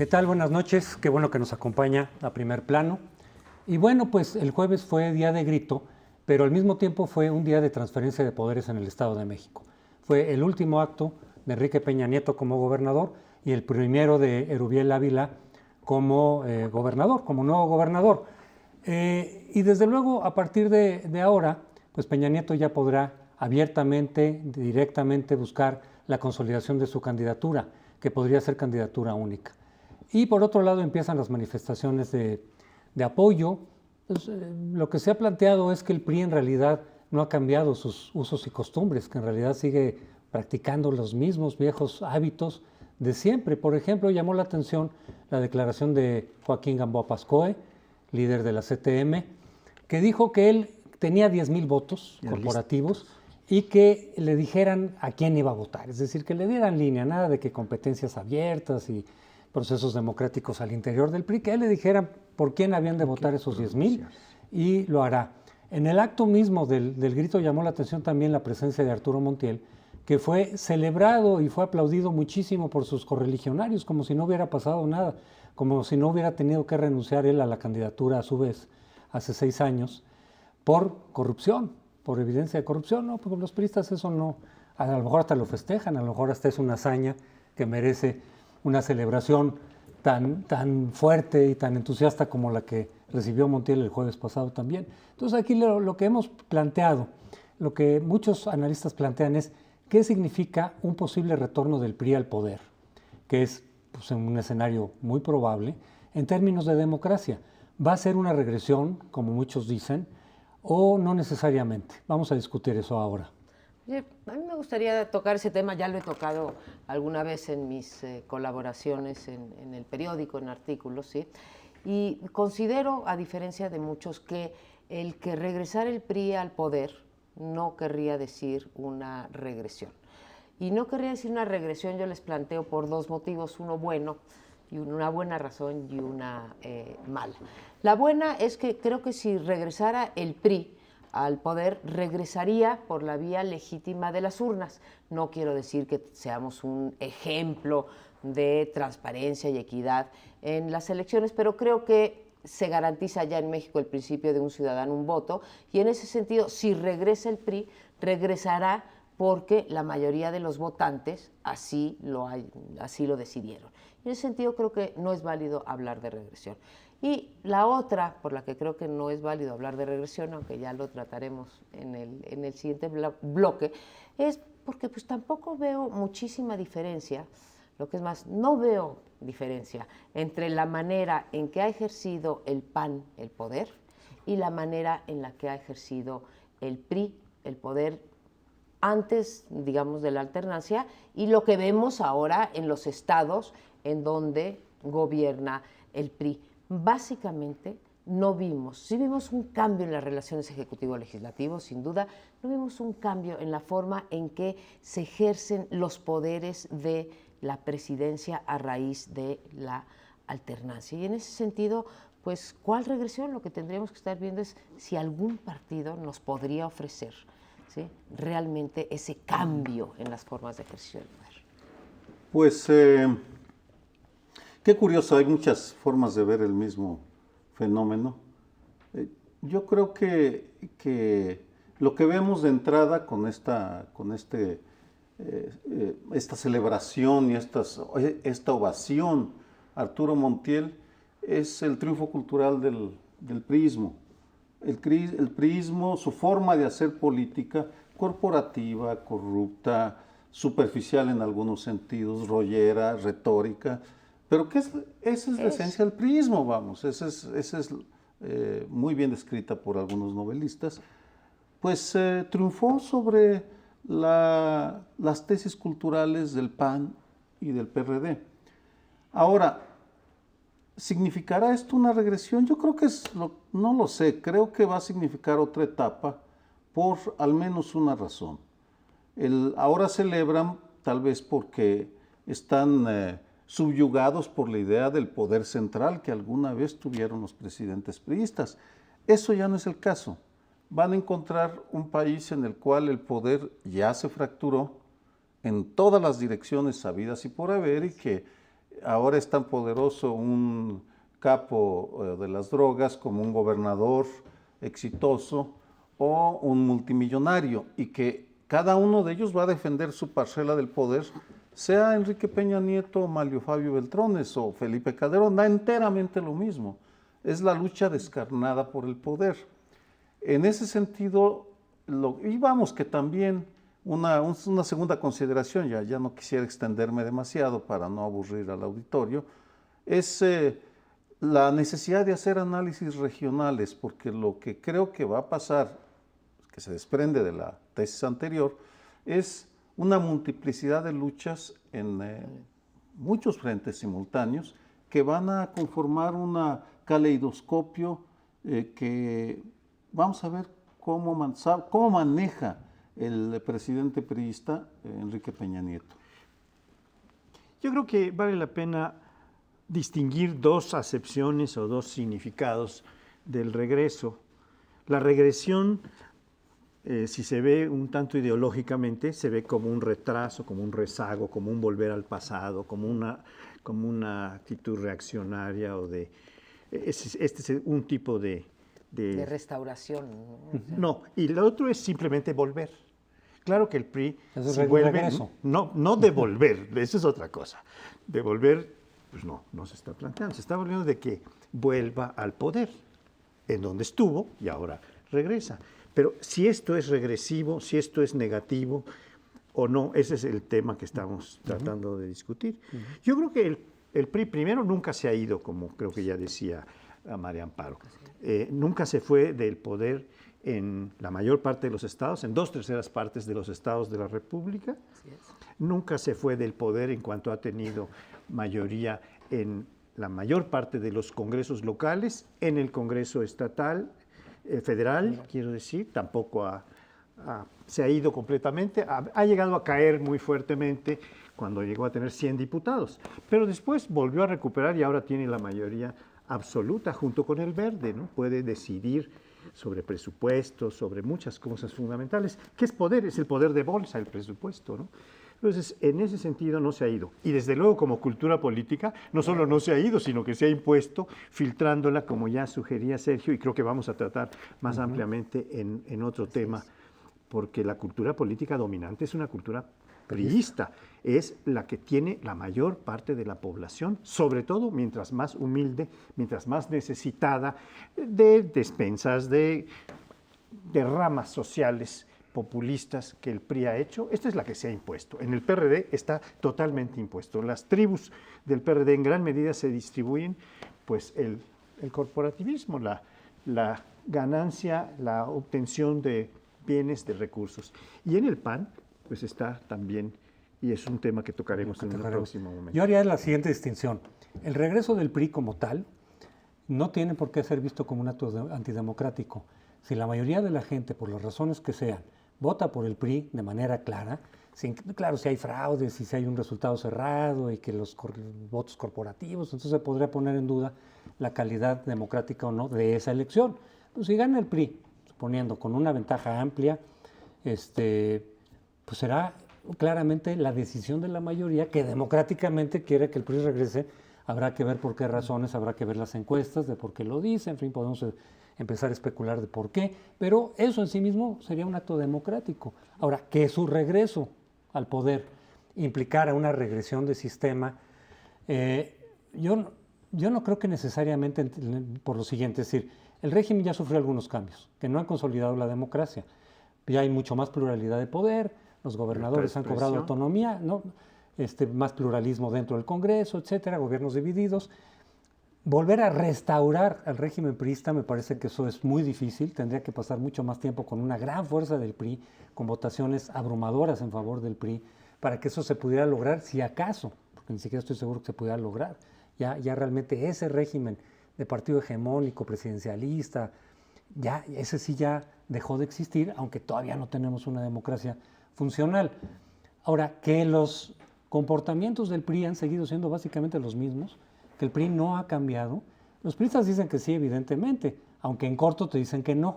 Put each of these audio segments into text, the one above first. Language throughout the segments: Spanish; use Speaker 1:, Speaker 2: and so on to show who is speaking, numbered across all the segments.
Speaker 1: ¿Qué tal? Buenas noches, qué bueno que nos acompaña a Primer Plano. Y bueno, pues el jueves fue día de grito, pero al mismo tiempo fue un día de transferencia de poderes en el Estado de México. Fue el último acto de Enrique Peña Nieto como gobernador y el primero de Erubiel Ávila como gobernador, como nuevo gobernador. Y desde luego, a partir de ahora, pues Peña Nieto ya podrá abiertamente, directamente buscar la consolidación de su candidatura, que podría ser candidatura única. Y por otro lado empiezan las manifestaciones de apoyo. Pues, lo que se ha planteado es que el PRI en realidad no ha cambiado sus usos y costumbres, que en realidad sigue practicando los mismos viejos hábitos de siempre. Por ejemplo, llamó la atención la declaración de Joaquín Gamboa Pascoe, líder de la CTM, que dijo que él tenía 10,000 votos corporativos y que le dijeran a quién iba a votar, es decir, que le dieran línea, nada de que competencias abiertas y procesos democráticos al interior del PRI, que a él le dijeran por quién habían de votar esos 10,000 y lo hará. En el acto mismo del grito llamó la atención también la presencia de Arturo Montiel, que fue celebrado y fue aplaudido muchísimo por sus correligionarios, como si no hubiera pasado nada, como si no hubiera tenido que renunciar él a la candidatura a su vez hace 6 años por corrupción, por evidencia de corrupción. No, porque los priistas eso no, a lo mejor hasta lo festejan, a lo mejor hasta es una hazaña que merece una celebración tan fuerte y tan entusiasta como la que recibió Montiel el jueves pasado también. Entonces aquí lo que hemos planteado, lo que muchos analistas plantean es qué significa un posible retorno del PRI al poder, que es pues, un escenario muy probable en términos de democracia. ¿Va a ser una regresión, como muchos dicen, o no necesariamente? Vamos a discutir eso ahora.
Speaker 2: A mí me gustaría tocar ese tema, ya lo he tocado alguna vez en mis colaboraciones en el periódico, en artículos, ¿sí? Y considero, a diferencia de muchos, que el que regresar el PRI al poder no querría decir una regresión. Y no querría decir una regresión, yo les planteo por 2 motivos, uno bueno, y una buena razón y una mala. La buena es que creo que si regresara el PRI al poder, regresaría por la vía legítima de las urnas. No quiero decir que seamos un ejemplo de transparencia y equidad en las elecciones, pero creo que se garantiza ya en México el principio de un ciudadano, un voto, y en ese sentido, si regresa el PRI, regresará porque la mayoría de los votantes así lo decidieron. En ese sentido creo que no es válido hablar de regresión. Y la otra, por la que creo que no es válido hablar de regresión, aunque ya lo trataremos en el siguiente bloque, es porque pues tampoco veo muchísima diferencia, lo que es más, no veo diferencia entre la manera en que ha ejercido el PAN el poder y la manera en la que ha ejercido el PRI el poder antes, digamos, de la alternancia y lo que vemos ahora en los estados en donde gobierna el PRI. Básicamente no vimos, sí vimos un cambio en las relaciones ejecutivo-legislativo, sin duda, no vimos un cambio en la forma en que se ejercen los poderes de la presidencia a raíz de la alternancia. Y en ese sentido, pues, ¿cuál regresión? Lo que tendríamos que estar viendo es si algún partido nos podría ofrecer, ¿sí?, realmente ese cambio en las formas de ejercicio del poder.
Speaker 3: Pues qué curioso, hay muchas formas de ver el mismo fenómeno. Yo creo que lo que vemos de entrada con esta celebración y esta ovación a Arturo Montiel es el triunfo cultural del priismo. El priismo, su forma de hacer política corporativa, corrupta, superficial en algunos sentidos, rollera, retórica, pero esa es la esencia del priismo, vamos, esa es muy bien descrita por algunos novelistas, pues triunfó sobre las tesis culturales del PAN y del PRD. Ahora, ¿significará esto una regresión? Yo creo que no lo sé, creo que va a significar otra etapa por al menos una razón. Ahora celebran tal vez porque están subyugados por la idea del poder central que alguna vez tuvieron los presidentes priistas. Eso ya no es el caso. Van a encontrar un país en el cual el poder ya se fracturó en todas las direcciones sabidas y por haber y que Ahora es tan poderoso un capo de las drogas como un gobernador exitoso o un multimillonario, y que cada uno de ellos va a defender su parcela del poder, sea Enrique Peña Nieto, Manlio Fabio Beltrones o Felipe Calderón, da enteramente lo mismo. Es la lucha descarnada por el poder. En ese sentido, y vamos que también una segunda consideración, ya no quisiera extenderme demasiado para no aburrir al auditorio, es la necesidad de hacer análisis regionales, porque lo que creo que va a pasar, que se desprende de la tesis anterior, es una multiplicidad de luchas en muchos frentes simultáneos que van a conformar un caleidoscopio que vamos a ver cómo maneja el presidente priista Enrique Peña Nieto.
Speaker 4: Yo creo que vale la pena distinguir dos acepciones o dos significados del regreso. La regresión, si se ve un tanto ideológicamente, se ve como un retraso, como un rezago, como un volver al pasado, como una actitud reaccionaria o de... Este es un tipo de
Speaker 2: restauración.
Speaker 4: No, y lo otro es simplemente volver. Claro que el PRI,
Speaker 1: Eso
Speaker 4: si
Speaker 1: es
Speaker 4: vuelve,
Speaker 1: regreso.
Speaker 4: no devolver, eso es otra cosa. Devolver, pues no se está planteando, se está hablando de que vuelva al poder, en donde estuvo y ahora regresa. Pero si esto es regresivo, si esto es negativo o no, ese es el tema que estamos tratando de discutir. Yo creo que el PRI primero nunca se ha ido, como creo que ya decía María Amparo. Nunca se fue del poder en la mayor parte de los estados, en 2/3 partes de los estados de la República. Nunca se fue del poder en cuanto ha tenido mayoría en la mayor parte de los congresos locales, en el Congreso estatal, federal, quiero decir, tampoco se ha ido completamente, ha llegado a caer muy fuertemente cuando llegó a tener 100 diputados, pero después volvió a recuperar y ahora tiene la mayoría absoluta junto con el Verde, ¿no? Puede decidir sobre presupuestos, sobre muchas cosas fundamentales. ¿Qué es poder? Es el poder de bolsa, el presupuesto, ¿no? Entonces, en ese sentido no se ha ido. Y desde luego, como cultura política, no solo no se ha ido, sino que se ha impuesto, filtrándola, como ya sugería Sergio, y creo que vamos a tratar más ampliamente en otro tema, porque la cultura política dominante es una cultura priista, es la que tiene la mayor parte de la población, sobre todo mientras más humilde, mientras más necesitada de despensas, de ramas sociales populistas que el PRI ha hecho. Esta es la que se ha impuesto. En el PRD está totalmente impuesto. Las tribus del PRD en gran medida se distribuyen, pues el corporativismo, la ganancia, la obtención de bienes, de recursos. Y en el PAN, pues está también, y es un tema que tocaremos en un próximo momento.
Speaker 1: Yo haría la siguiente distinción. El regreso del PRI como tal no tiene por qué ser visto como un acto antidemocrático. Si la mayoría de la gente, por las razones que sean, vota por el PRI de manera clara, claro, si hay fraudes, si hay un resultado cerrado y que los votos corporativos, entonces se podría poner en duda la calidad democrática o no de esa elección. Pues si gana el PRI, suponiendo con una ventaja amplia, pues será claramente la decisión de la mayoría que democráticamente quiere que el PRI regrese. Habrá que ver por qué razones, habrá que ver las encuestas de por qué lo dice, en fin, podemos empezar a especular de por qué, pero eso en sí mismo sería un acto democrático. Ahora, que su regreso al poder implicara una regresión de sistema, yo no creo que necesariamente por lo siguiente, es decir, el régimen ya sufrió algunos cambios que no han consolidado la democracia. Ya hay mucho más pluralidad de poder, los gobernadores han cobrado autonomía, ¿no? Más pluralismo dentro del Congreso, etcétera, gobiernos divididos. Volver a restaurar al régimen priista me parece que eso es muy difícil, tendría que pasar mucho más tiempo con una gran fuerza del PRI, con votaciones abrumadoras en favor del PRI, para que eso se pudiera lograr, si acaso, porque ni siquiera estoy seguro que se pudiera lograr. Ya realmente ese régimen de partido hegemónico, presidencialista, ese sí ya dejó de existir, aunque todavía no tenemos una democracia funcional. Ahora, que los comportamientos del PRI han seguido siendo básicamente los mismos, que el PRI no ha cambiado. Los priistas dicen que sí, evidentemente, aunque en corto te dicen que no.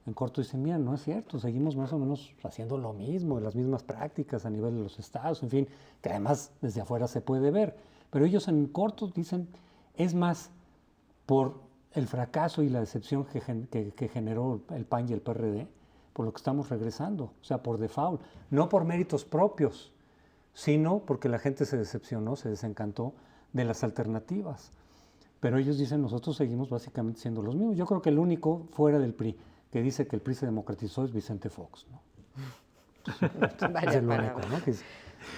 Speaker 1: En corto dicen, mira, no es cierto, seguimos más o menos haciendo lo mismo, las mismas prácticas a nivel de los estados, en fin, que además desde afuera se puede ver. Pero ellos en corto dicen, es más por el fracaso y la decepción que generó el PAN y el PRD, por lo que estamos regresando, o sea, por default, no por méritos propios, sino porque la gente se decepcionó, se desencantó de las alternativas. Pero ellos dicen, nosotros seguimos básicamente siendo los mismos. Yo creo que el único fuera del PRI que dice que el PRI se democratizó es Vicente Fox, ¿no? Es el único, ¿no? Que es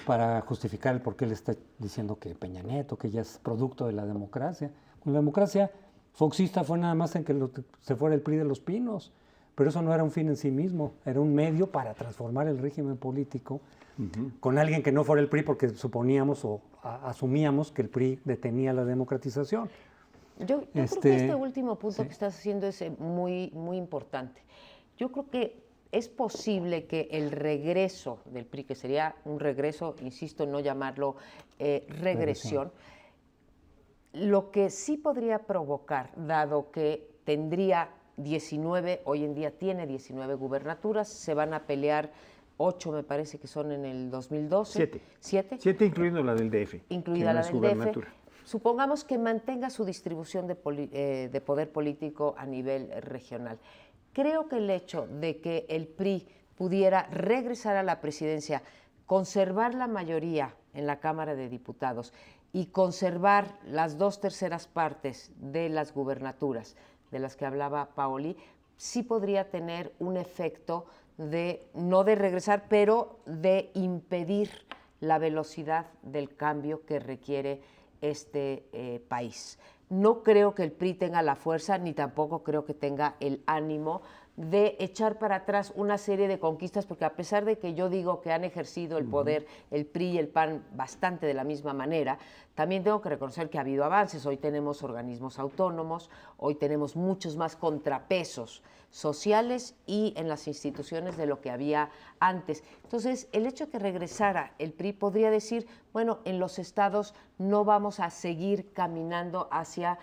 Speaker 1: para justificar el por qué le está diciendo que Peña Nieto, que ya es producto de la democracia. La democracia foxista fue nada más en que se fuera el PRI de los Pinos, pero eso no era un fin en sí mismo, era un medio para transformar el régimen político con alguien que no fuera el PRI, porque suponíamos o asumíamos que el PRI detenía la democratización.
Speaker 2: Yo creo que este último punto que estás haciendo es muy, muy importante. Yo creo que es posible que el regreso del PRI, que sería un regreso, insisto, no llamarlo regresión, lo que sí podría provocar, dado que tendría 19, hoy en día tiene 19 gubernaturas, se van a pelear 8, me parece que son en el 2012.
Speaker 4: 7. 7 incluyendo la del DF.
Speaker 2: Incluida la del DF. Supongamos que mantenga su distribución de poder político a nivel regional. Creo que el hecho de que el PRI pudiera regresar a la presidencia, conservar la mayoría en la Cámara de Diputados y conservar las 2/3 partes de las gubernaturas de las que hablaba Paoli, sí podría tener un efecto de, no de regresar, pero de impedir la velocidad del cambio que requiere este país. No creo que el PRI tenga la fuerza, ni tampoco creo que tenga el ánimo de echar para atrás una serie de conquistas, porque a pesar de que yo digo que han ejercido el poder el PRI y el PAN bastante de la misma manera, también tengo que reconocer que ha habido avances. Hoy tenemos organismos autónomos, hoy tenemos muchos más contrapesos sociales y en las instituciones de lo que había antes. Entonces, el hecho de que regresara el PRI podría decir, bueno, en los estados no vamos a seguir caminando hacia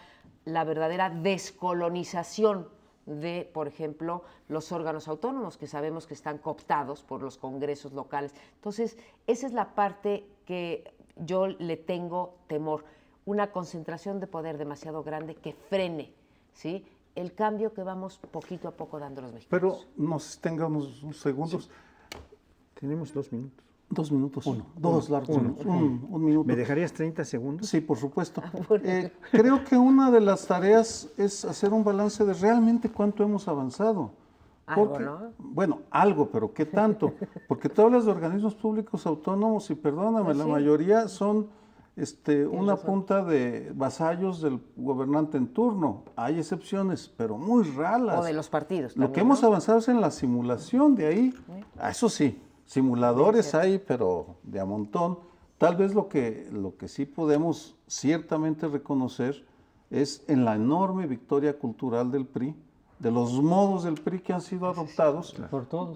Speaker 2: la verdadera descolonización de, por ejemplo, los órganos autónomos, que sabemos que están cooptados por los congresos locales. Entonces, esa es la parte que yo le tengo temor, una concentración de poder demasiado grande que frene, ¿sí?, el cambio que vamos poquito a poco dando los mexicanos.
Speaker 3: Pero tengamos unos segundos.
Speaker 4: Sí. Tenemos 2 minutos.
Speaker 3: 2 minutos. Dos largos minutos. Un minuto.
Speaker 4: ¿Me dejarías 30 segundos?
Speaker 3: Sí, por supuesto. Creo que una de las tareas es hacer un balance de realmente cuánto hemos avanzado.
Speaker 2: Algo, ¿no?
Speaker 3: Bueno, algo, pero ¿qué tanto? Porque tú hablas de organismos públicos autónomos y perdóname, la mayoría son una punta de vasallos del gobernante en turno. Hay excepciones, pero muy raras.
Speaker 2: O de los partidos
Speaker 3: Lo
Speaker 2: también,
Speaker 3: que hemos
Speaker 2: ¿no?
Speaker 3: avanzado es en la simulación, de ahí, eso sí, simuladores hay, pero de a montón. Tal vez lo que sí podemos ciertamente reconocer es en la enorme victoria cultural del PRI, de los modos del PRI que han sido adoptados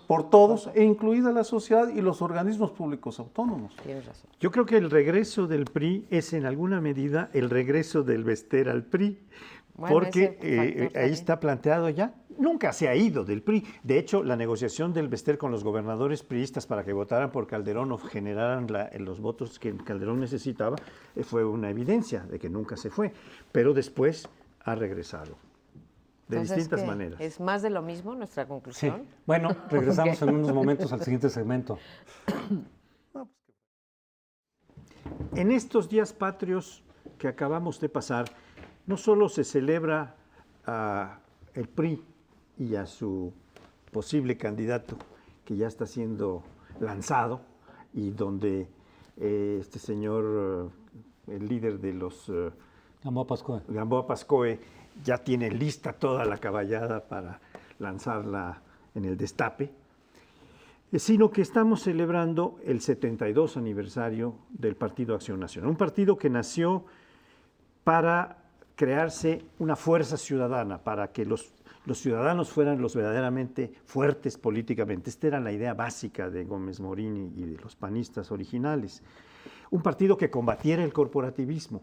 Speaker 3: por todos, e incluida la sociedad y los organismos públicos autónomos.
Speaker 2: Tienes razón.
Speaker 4: Yo creo que el regreso del PRI es en alguna medida el regreso del Bester al PRI,
Speaker 2: Bueno,
Speaker 4: porque ahí está planteado ya. Nunca se ha ido del PRI. De hecho, la negociación del Bester con los gobernadores priistas para que votaran por Calderón o generaran los votos que Calderón necesitaba fue una evidencia de que nunca se fue, pero después ha regresado. De
Speaker 2: Entonces,
Speaker 4: distintas maneras.
Speaker 2: ¿Es más de lo mismo nuestra
Speaker 1: Sí.
Speaker 2: conclusión?
Speaker 1: Bueno, regresamos en unos momentos al siguiente segmento.
Speaker 4: En estos días patrios que acabamos de pasar, no solo se celebra el PRI y a su posible candidato que ya está siendo lanzado y donde este señor, el líder de los Gamboa Pascoe, ya tiene lista toda la caballada para lanzarla en el destape, sino que estamos celebrando el 72 aniversario del Partido Acción Nacional, un partido que nació para crearse una fuerza ciudadana, para que los ciudadanos fueran los verdaderamente fuertes políticamente. Esta era la idea básica de Gómez Morín y de los panistas originales. Un partido que combatiera el corporativismo,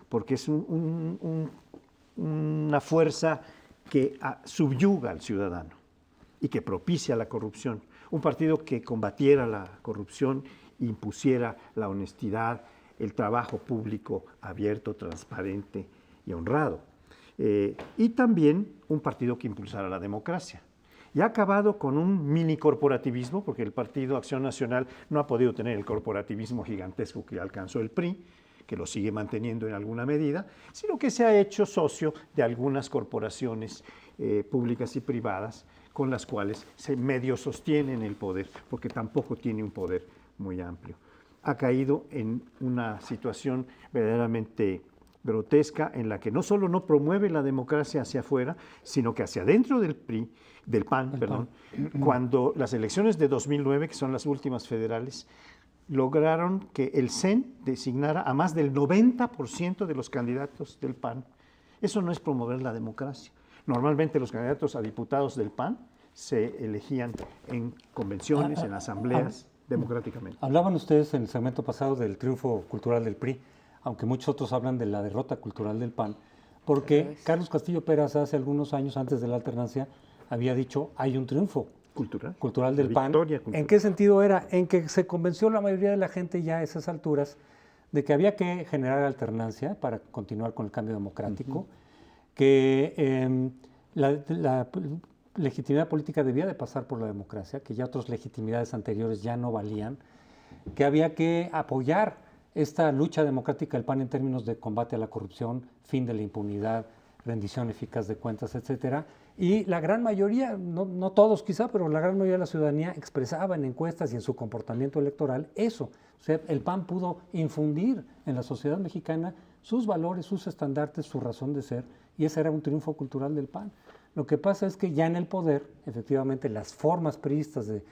Speaker 4: porque es una fuerza que subyuga al ciudadano y que propicia la corrupción. Un partido que combatiera la corrupción, impusiera la honestidad, el trabajo público abierto, transparente y honrado. Y también un partido que impulsara la democracia. Y ha acabado con un mini corporativismo, porque el Partido Acción Nacional no ha podido tener el corporativismo gigantesco que alcanzó el PRI, que lo sigue manteniendo en alguna medida, sino que se ha hecho socio de algunas corporaciones públicas y privadas con las cuales se medio sostienen el poder, porque tampoco tiene un poder muy amplio. Ha caído en una situación verdaderamente grotesca en la que no solo no promueve la democracia hacia afuera, sino que hacia adentro del PAN, cuando las elecciones de 2009, que son las últimas federales, lograron que el CEN designara a más del 90% de los candidatos del PAN. Eso no es promover la democracia. Normalmente los candidatos a diputados del PAN se elegían en convenciones, en asambleas, democráticamente.
Speaker 1: Hablaban ustedes en el segmento pasado del triunfo cultural del PRI, aunque muchos otros hablan de la derrota cultural del PAN, porque Carlos Castillo Peraza hace algunos años, antes de la alternancia, había dicho, hay un triunfo cultural del PAN. ¿En qué sentido era? En que se convenció la mayoría de la gente ya a esas alturas de que había que generar alternancia para continuar con el cambio democrático, que la legitimidad política debía de pasar por la democracia, que ya otras legitimidades anteriores ya no valían, que había que apoyar esta lucha democrática del PAN en términos de combate a la corrupción, fin de la impunidad, rendición eficaz de cuentas, etcétera. Y la gran mayoría, no todos quizá, pero la gran mayoría de la ciudadanía expresaba en encuestas y en su comportamiento electoral eso. O sea, el PAN pudo infundir en la sociedad mexicana sus valores, sus estandartes, su razón de ser, y ese era un triunfo cultural del PAN. Lo que pasa es que ya en el poder, efectivamente, las formas priistas de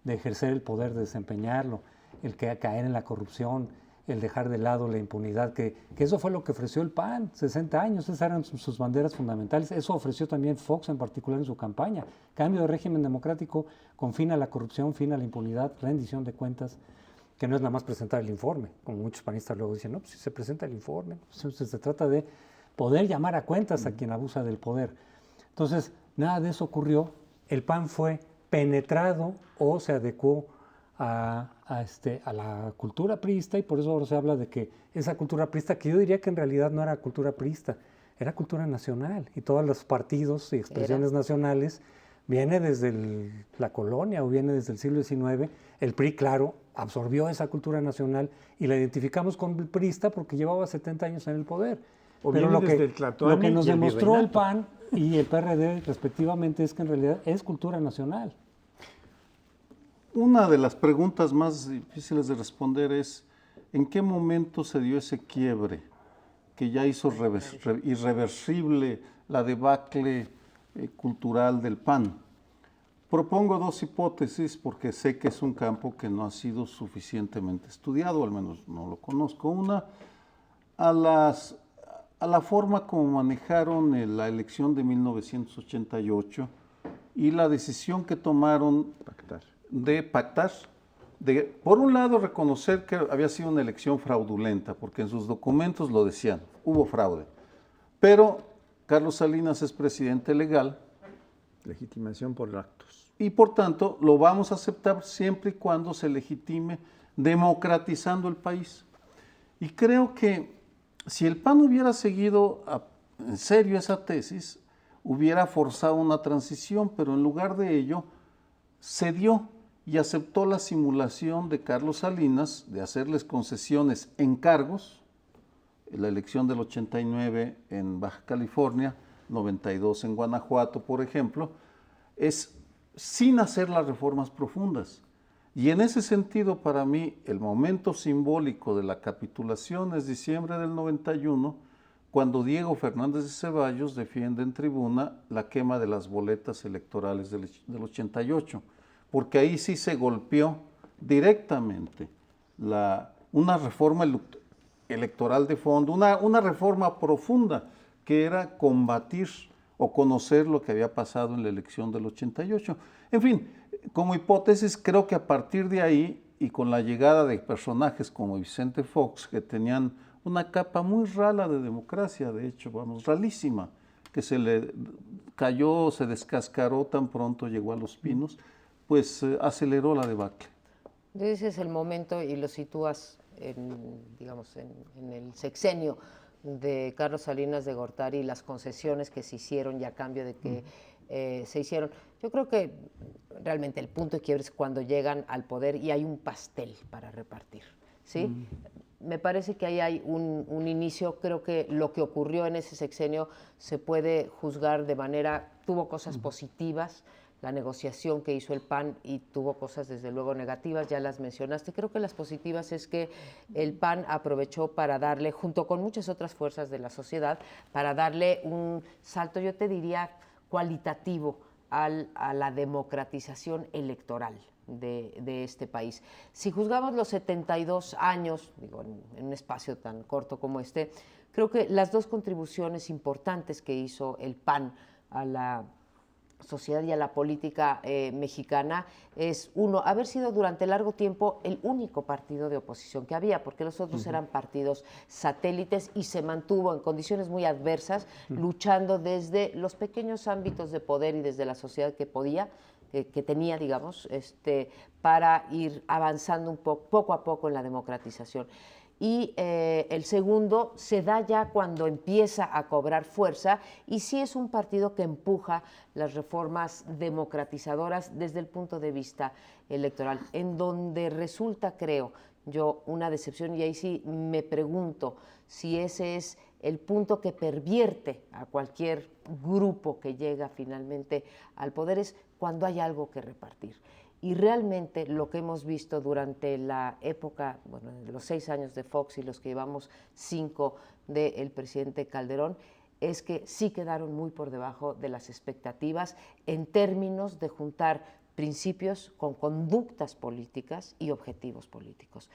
Speaker 1: ejercer el poder, de desempeñarlo, el que caer en la corrupción, el dejar de lado la impunidad, que eso fue lo que ofreció el PAN, 60 años, esas eran sus banderas fundamentales, eso ofreció también Fox en particular en su campaña, cambio de régimen democrático con fin a la corrupción, fin a la impunidad, rendición de cuentas, que no es nada más presentar el informe, como muchos panistas luego dicen, no, pues si se presenta el informe, pues se trata de poder llamar a cuentas a quien abusa del poder. Entonces, nada de eso ocurrió, el PAN fue penetrado o se adecuó a la cultura priista, y por eso ahora se habla de que esa cultura priista, que yo diría que en realidad no era cultura priista, era cultura nacional, y todos los partidos y expresiones nacionales viene desde la colonia o viene desde el siglo XIX. El PRI, claro, absorbió esa cultura nacional y la identificamos con el priista porque llevaba 70 años en el poder. Pero lo que nos demostró el PAN y el PRD respectivamente es que en realidad es cultura nacional.
Speaker 3: Una de las preguntas más difíciles de responder es, ¿en qué momento se dio ese quiebre que ya hizo irreversible la debacle cultural del PAN? Propongo dos hipótesis porque sé que es un campo que no ha sido suficientemente estudiado, al menos no lo conozco. Una, a la forma como manejaron la elección de 1988 y la decisión que tomaron de pactar, de por un lado reconocer que había sido una elección fraudulenta, porque en sus documentos lo decían, hubo fraude, pero Carlos Salinas es presidente legal.
Speaker 4: Legitimación por actos.
Speaker 3: Y por tanto lo vamos a aceptar siempre y cuando se legitime democratizando el país. Y creo que si el PAN hubiera seguido en serio esa tesis, hubiera forzado una transición, pero en lugar de ello cedió y aceptó la simulación de Carlos Salinas de hacerles concesiones en cargos, en la elección del 89 en Baja California, 92 en Guanajuato, por ejemplo, es sin hacer las reformas profundas. Y en ese sentido, para mí, el momento simbólico de la capitulación es diciembre del 91, cuando Diego Fernández de Ceballos defiende en tribuna la quema de las boletas electorales del 88, porque ahí sí se golpeó directamente una reforma electoral de fondo, una reforma profunda, que era combatir o conocer lo que había pasado en la elección del 88. En fin, como hipótesis, creo que a partir de ahí, y con la llegada de personajes como Vicente Fox, que tenían una capa muy rala de democracia, de hecho, ralísima, que se le cayó, se descascaró tan pronto llegó a Los Pinos, pues aceleró la debacle.
Speaker 2: Ese es el momento y lo sitúas digamos, en el sexenio de Carlos Salinas de Gortari, las concesiones que se hicieron y a cambio de que se hicieron. Yo creo que realmente el punto de quiebre es cuando llegan al poder y hay un pastel para repartir, ¿sí? Me parece que ahí hay un inicio. Creo que lo que ocurrió en ese sexenio se puede juzgar de manera, tuvo cosas positivas, la negociación que hizo el PAN, y tuvo cosas desde luego negativas, ya las mencionaste. Creo que las positivas es que el PAN aprovechó para darle, junto con muchas otras fuerzas de la sociedad, para darle un salto, yo te diría, cualitativo a la democratización electoral de este país. Si juzgamos los 72 años, digo, en un espacio tan corto como este, creo que las dos contribuciones importantes que hizo el PAN a la sociedad y a la política mexicana es, uno, haber sido durante largo tiempo el único partido de oposición que había, porque los otros eran partidos satélites, y se mantuvo en condiciones muy adversas, luchando desde los pequeños ámbitos de poder y desde la sociedad que podía, que tenía, digamos, para ir avanzando poco a poco en la democratización. Y el segundo se da ya cuando empieza a cobrar fuerza, y sí es un partido que empuja las reformas democratizadoras desde el punto de vista electoral, en donde resulta, creo yo, una decepción, y ahí sí me pregunto si ese es el punto que pervierte a cualquier grupo que llega finalmente al poder, es cuando hay algo que repartir. Y realmente lo que hemos visto durante la época, bueno, de los 6 años de Fox y los que llevamos 5 del presidente Calderón, es que sí quedaron muy por debajo de las expectativas en términos de juntar principios con conductas políticas y objetivos políticos.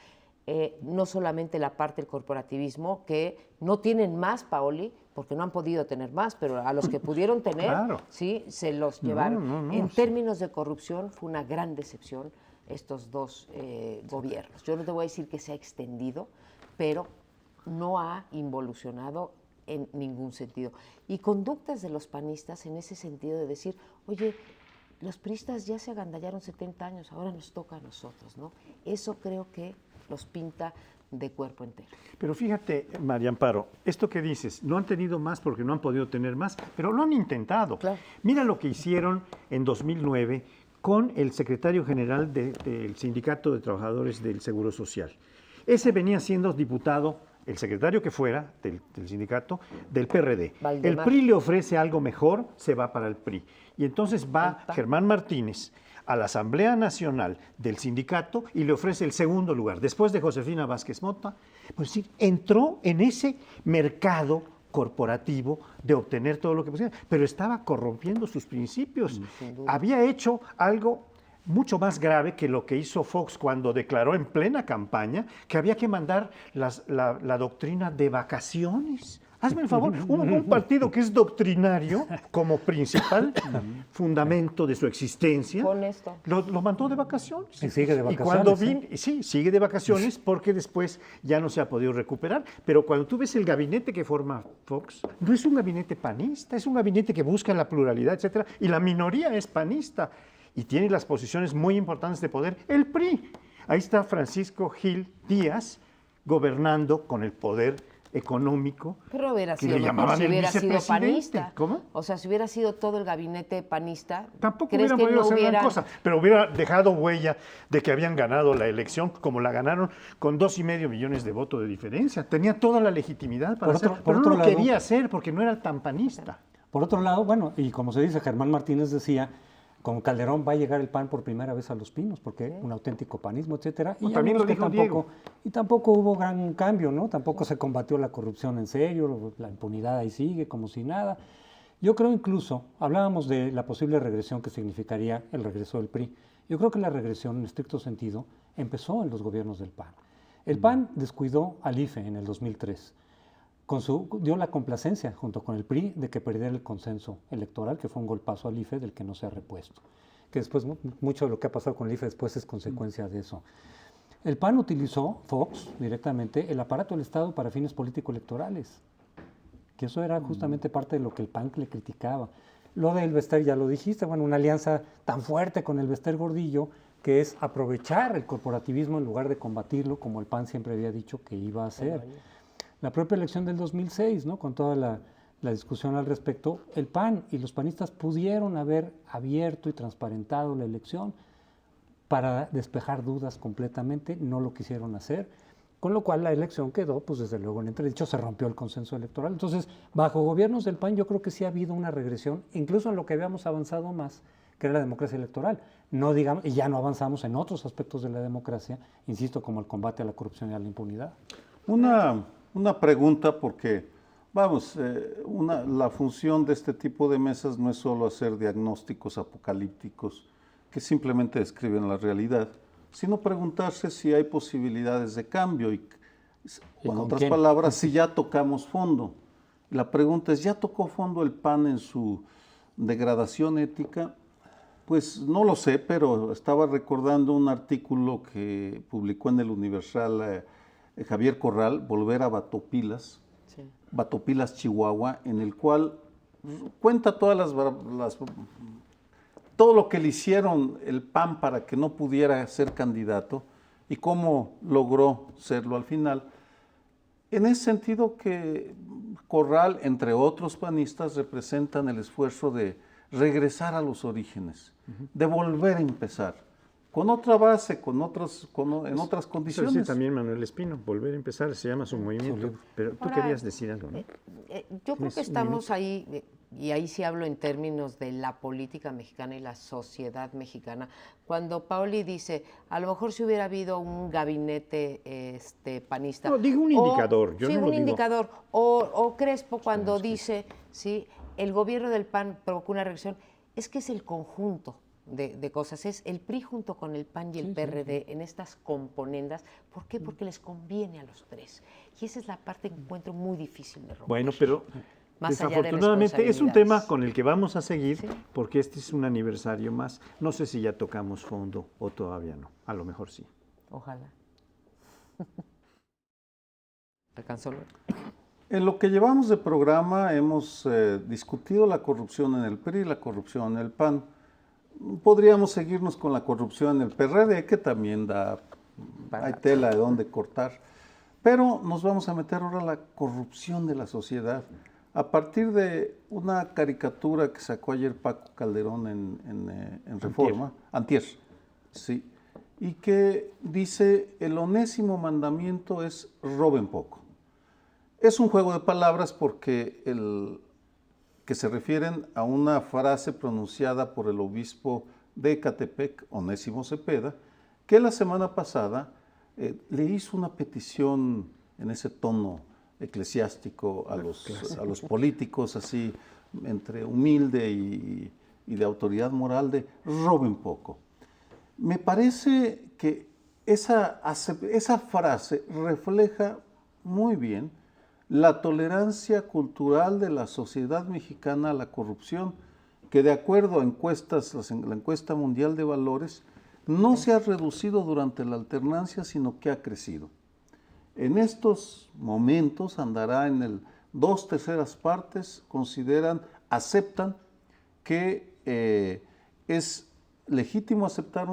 Speaker 2: No solamente la parte del corporativismo, que no tienen más, Paoli, porque no han podido tener más, pero a los que pudieron tener,
Speaker 4: Claro.
Speaker 2: sí, se los llevaron.
Speaker 4: No,
Speaker 2: En
Speaker 4: sí.
Speaker 2: términos de corrupción fue una gran decepción estos dos gobiernos. Yo no te voy a decir que se ha extendido, pero no ha involucionado en ningún sentido. Y conductas de los panistas en ese sentido de decir, oye, los priistas ya se agandallaron 70 años, ahora nos toca a nosotros, ¿no? Eso creo que los pinta de cuerpo entero.
Speaker 4: Pero fíjate, María Amparo, esto que dices, no han tenido más porque no han podido tener más, pero lo han intentado.
Speaker 2: Claro.
Speaker 4: Mira lo que hicieron en 2009 con el secretario general del Sindicato de Trabajadores del Seguro Social. Ese venía siendo diputado, el secretario que fuera del sindicato, del PRD.
Speaker 2: Valdemar.
Speaker 4: El PRI le ofrece algo mejor, se va para el PRI. Y entonces va Germán Martínez a la Asamblea Nacional del sindicato y le ofrece el segundo lugar, después de Josefina Vázquez Mota. Pues sí, entró en ese mercado corporativo de obtener todo lo que pusiera, pero estaba corrompiendo sus principios. Había hecho algo mucho más grave que lo que hizo Fox cuando declaró en plena campaña que había que mandar la doctrina de vacaciones. Hazme el favor, un partido que es doctrinario como principal fundamento de su existencia,
Speaker 2: Con esto.
Speaker 4: lo mandó de vacaciones.
Speaker 1: Y sigue de
Speaker 4: Y cuando
Speaker 1: vacaciones,
Speaker 4: sí, sigue de vacaciones porque después ya no se ha podido recuperar. Pero cuando tú ves el gabinete que forma Fox, no es un gabinete panista, es un gabinete que busca la pluralidad, etcétera, y la minoría es panista y tiene las posiciones muy importantes de poder, el PRI. Ahí está Francisco Gil Díaz gobernando con el poder económico.
Speaker 2: Pero hubiera
Speaker 4: que
Speaker 2: sido
Speaker 4: le
Speaker 2: mejor
Speaker 4: llamaban
Speaker 2: si
Speaker 4: el
Speaker 2: hubiera sido
Speaker 4: vicepresidente.
Speaker 2: panista.
Speaker 4: ¿Cómo?
Speaker 2: O sea, si hubiera sido todo el gabinete panista,
Speaker 4: Tampoco
Speaker 2: ¿crees
Speaker 4: hubiera
Speaker 2: que
Speaker 4: podido
Speaker 2: no
Speaker 4: hacer
Speaker 2: hubiera
Speaker 4: gran cosa, pero hubiera dejado huella de que habían ganado la elección, como la ganaron, con 2,5 millones de votos de diferencia. Tenía toda la legitimidad para hacerlo, pero no lo quería hacer porque no era tan panista.
Speaker 1: Por otro lado, bueno, y como se dice, Germán Martínez decía, con Calderón va a llegar el PAN por primera vez a Los Pinos, porque un auténtico panismo, etcétera. Y
Speaker 4: También lo dijo Diego.
Speaker 1: Y tampoco hubo gran cambio, ¿no? Tampoco se combatió la corrupción en serio, la impunidad ahí sigue como si nada. Yo creo incluso, hablábamos de la posible regresión que significaría el regreso del PRI. Yo creo que la regresión, en estricto sentido, empezó en los gobiernos del PAN. El PAN descuidó al IFE en el 2003. Dio la complacencia junto con el PRI de que perdiera el consenso electoral, que fue un golpazo al IFE del que no se ha repuesto. Que después, mucho de lo que ha pasado con el IFE después es consecuencia de eso. El PAN utilizó, Fox, directamente, el aparato del Estado para fines político-electorales. Que eso era justamente parte de lo que el PAN le criticaba. Lo del Bester ya lo dijiste, bueno, una alianza tan fuerte con el Bester Gordillo, que es aprovechar el corporativismo en lugar de combatirlo, como el PAN siempre había dicho que iba a hacer. La propia elección del 2006, ¿no? Con toda la discusión al respecto, el PAN y los panistas pudieron haber abierto y transparentado la elección para despejar dudas completamente, no lo quisieron hacer, con lo cual la elección quedó, pues desde luego en entredicho, se rompió el consenso electoral. Entonces, bajo gobiernos del PAN yo creo que sí ha habido una regresión, incluso en lo que habíamos avanzado más, que era la democracia electoral. No digamos, y ya no avanzamos en otros aspectos de la democracia, insisto, como el combate a la corrupción y a la impunidad.
Speaker 3: Una pregunta, porque, vamos, la función de este tipo de mesas no es solo hacer diagnósticos apocalípticos que simplemente describen la realidad, sino preguntarse si hay posibilidades de cambio y en otras palabras, si ya tocamos fondo. La pregunta es, ¿ya tocó fondo el PAN en su degradación ética? Pues no lo sé, pero estaba recordando un artículo que publicó en el Universal Javier Corral, Volver a Batopilas, sí. Batopilas, Chihuahua, en el cual cuenta todas todo lo que le hicieron el PAN para que no pudiera ser candidato y cómo logró serlo al final. En ese sentido que Corral, entre otros panistas, representan el esfuerzo de regresar a los orígenes, de volver a empezar, con otra base, en otras condiciones.
Speaker 4: Eso sí, también Manuel Espino, Volver a empezar, se llama su movimiento. Pero tú querías decir algo, ¿no?
Speaker 2: Yo creo que estamos ahí, y ahí sí hablo en términos de la política mexicana y la sociedad mexicana, cuando Paoli dice, a lo mejor si hubiera habido un gabinete panista.
Speaker 4: No, digo un indicador, yo
Speaker 2: sí,
Speaker 4: no lo
Speaker 2: un
Speaker 4: digo.
Speaker 2: Indicador. O Crespo cuando dice, sí, el gobierno del PAN provocó una reacción, es que es el conjunto de cosas, es el PRI junto con el PAN y el PRD en estas componendas. ¿Por qué? Porque les conviene a los tres. Y esa es la parte que encuentro muy difícil de romper.
Speaker 4: Bueno, pero
Speaker 2: más
Speaker 4: desafortunadamente es un tema con el que vamos a seguir, ¿sí? Porque este es un aniversario más. No sé si ya tocamos fondo o todavía no. A lo mejor sí.
Speaker 2: Ojalá. ¿Alcanzó?
Speaker 3: En lo que llevamos de programa hemos discutido la corrupción en el PRI, la corrupción en el PAN. Podríamos seguirnos con la corrupción en el PRD, que también hay tela de dónde cortar. Pero nos vamos a meter ahora a la corrupción de la sociedad. A partir de una caricatura que sacó ayer Paco Calderón en Reforma, antier, sí, y que dice, el onésimo mandamiento es roben poco. Es un juego de palabras porque que se refieren a una frase pronunciada por el obispo de Ecatepec, Onésimo Cepeda, que la semana pasada le hizo una petición en ese tono eclesiástico a los políticos, así entre humilde y de autoridad moral, de roben poco. Me parece que esa frase refleja muy bien la tolerancia cultural de la sociedad mexicana a la corrupción, que de acuerdo a encuestas, la encuesta mundial de valores, no se ha reducido durante la alternancia, sino que ha crecido. En estos momentos andará en el 2/3 partes, aceptan que es legítimo aceptar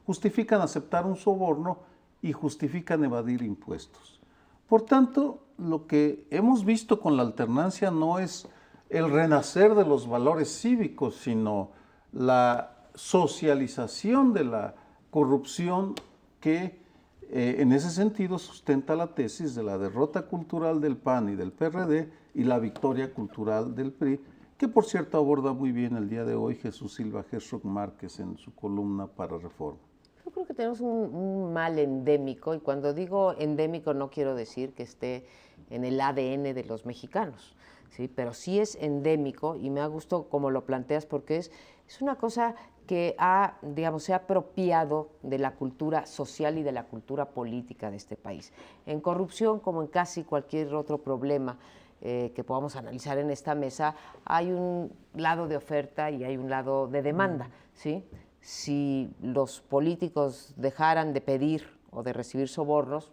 Speaker 3: justifican aceptar un soborno y justifican evadir impuestos. Por tanto, lo que hemos visto con la alternancia no es el renacer de los valores cívicos, sino la socialización de la corrupción que en ese sentido sustenta la tesis de la derrota cultural del PAN y del PRD y la victoria cultural del PRI, que por cierto aborda muy bien el día de hoy Jesús Silva Herzog Márquez en su columna para Reforma.
Speaker 2: Yo creo que tenemos un mal endémico, y cuando digo endémico no quiero decir que esté en el ADN de los mexicanos, ¿sí? Pero sí es endémico, y me ha gustado como lo planteas, porque es una cosa que se ha apropiado de la cultura social y de la cultura política de este país. En corrupción, como en casi cualquier otro problema que podamos analizar en esta mesa, hay un lado de oferta y hay un lado de demanda, ¿sí? Si los políticos dejaran de pedir o de recibir sobornos,